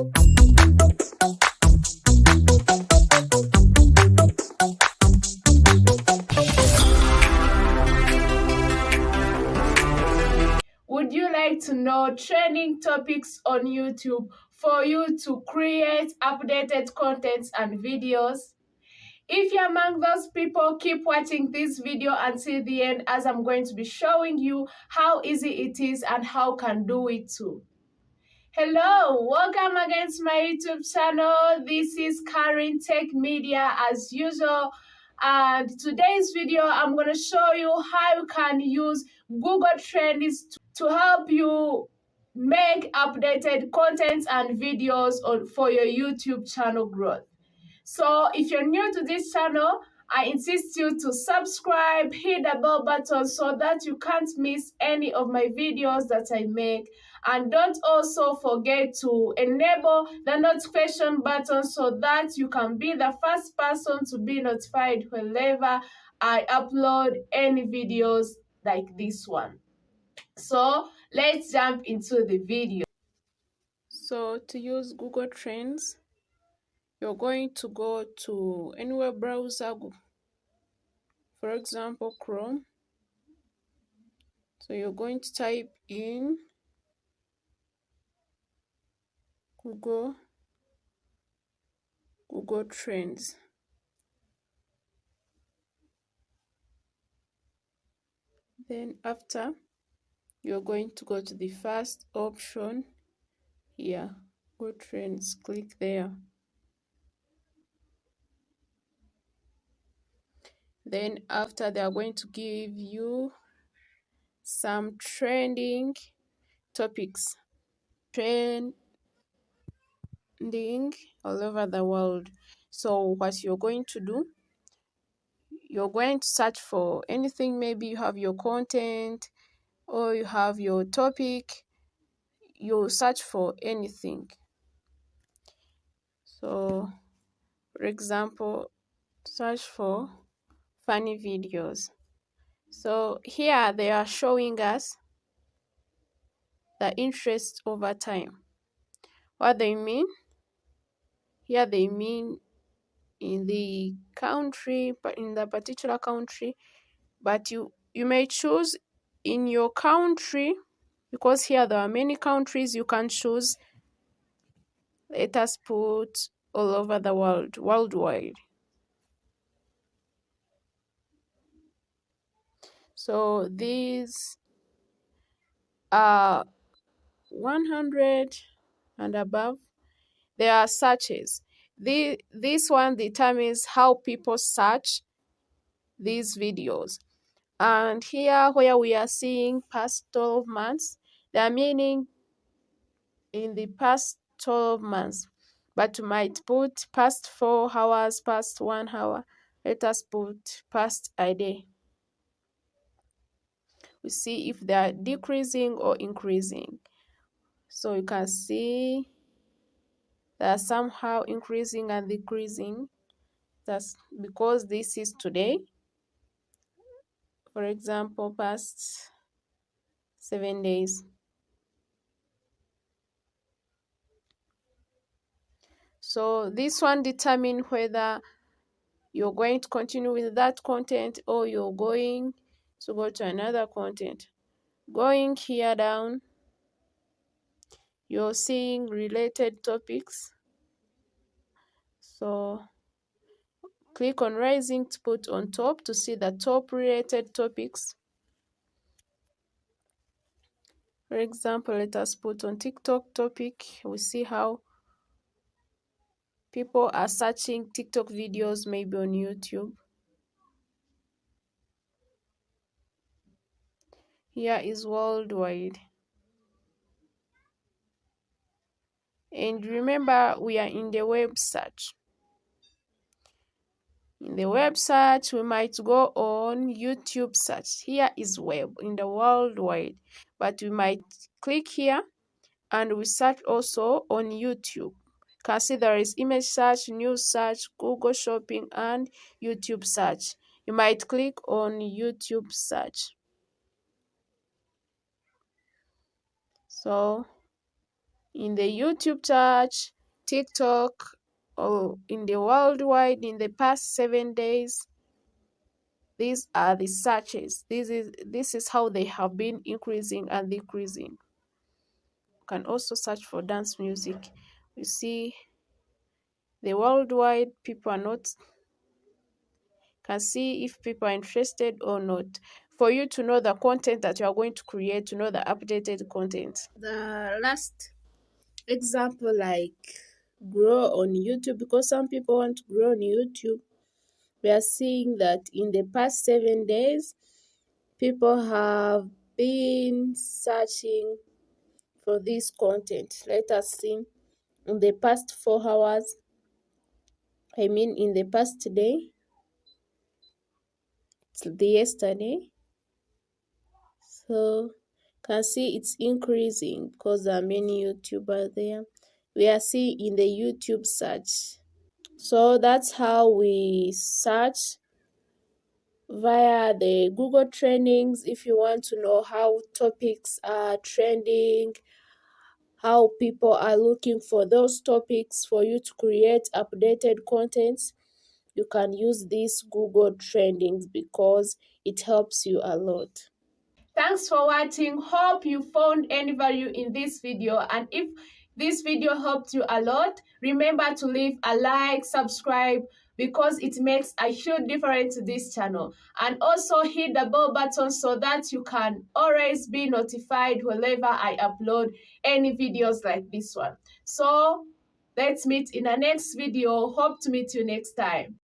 Would you like to know trending topics on YouTube for you to create updated contents and videos? If you're among those people, keep watching this video until the end, as I'm going to be showing you how easy it is and how you can do it too. Hello, welcome again to my YouTube channel. This is Carine Tech Media as usual. And today's video, I'm going to show you how you can use Google Trends to help you make updated content and videos for your YouTube channel growth. So if you're new to this channel, I insist you to subscribe, hit the bell button so that you can't miss any of my videos that I make. And don't also forget to enable the notification button so that you can be the first person to be notified whenever I upload any videos like this one. So let's jump into the video. So to use Google Trends, you're going to go to any web browser, for example Chrome. So you're going to type in Google Trends. Then after, you're going to go to the first option here, Google Trends. Click there. Then after, they are going to give you some trending topics, trending all over the world. So what you're going to do, you're going to search for anything. Maybe you have your content or you have your topic. You search for anything. So for example, search for funny videos. So here they are showing us the interest over time. What they mean? Here they mean in the country, but in the particular country, but you may choose in your country, because here there are many countries you can choose. Let us put all over the world, worldwide. So these are 100 and above. There are searches. This one determines how people search these videos. And here where we are seeing past 12 months, they are meaning in the past 12 months. But you might put past 4 hours, past 1 hour. Let us put past a day. We see if they are decreasing or increasing. So you can see they are somehow increasing and decreasing. That's because this is today. For example, past 7 days. So this one determines whether you're going to continue with that content or you're going to go to another content. Going here down, you're seeing related topics. So click on rising to put on top to see the top related topics. For example, let us put on TikTok topic. We see how people are searching TikTok videos, maybe on YouTube. Here is worldwide. And remember, we are in the web search. In the web search, we might go on YouTube search. Here is web in the worldwide. But we might click here and we search also on YouTube. You can see there is image search, news search, Google shopping, and YouTube search. You might click on YouTube search. So in the YouTube search, TikTok, or in the worldwide in the past 7 days. These are the searches. This is how they have been increasing and decreasing. You can also search for dance music. You see the worldwide people are not, can see if people are interested or not. For you to know the content that you are going to create, to know the updated content. The last example, like grow on YouTube, because some people want to grow on YouTube. We are seeing that in the past 7 days, people have been searching for this content. Let us see. In the past 4 hours, in the past day, the yesterday, so can see it's increasing because there are many YouTubers there. We are seeing in the YouTube search. So that's how we search via the Google trendings. If you want to know how topics are trending, how people are looking for those topics for you to create updated contents, you can use this Google trendings because it helps you a lot. Thanks for watching. Hope you found any value in this video, and if this video helped you a lot, remember to leave a like, subscribe, because it makes a huge difference to this channel, and also hit the bell button so that you can always be notified whenever I upload any videos like this one. So let's meet in the next video. Hope to meet you next time.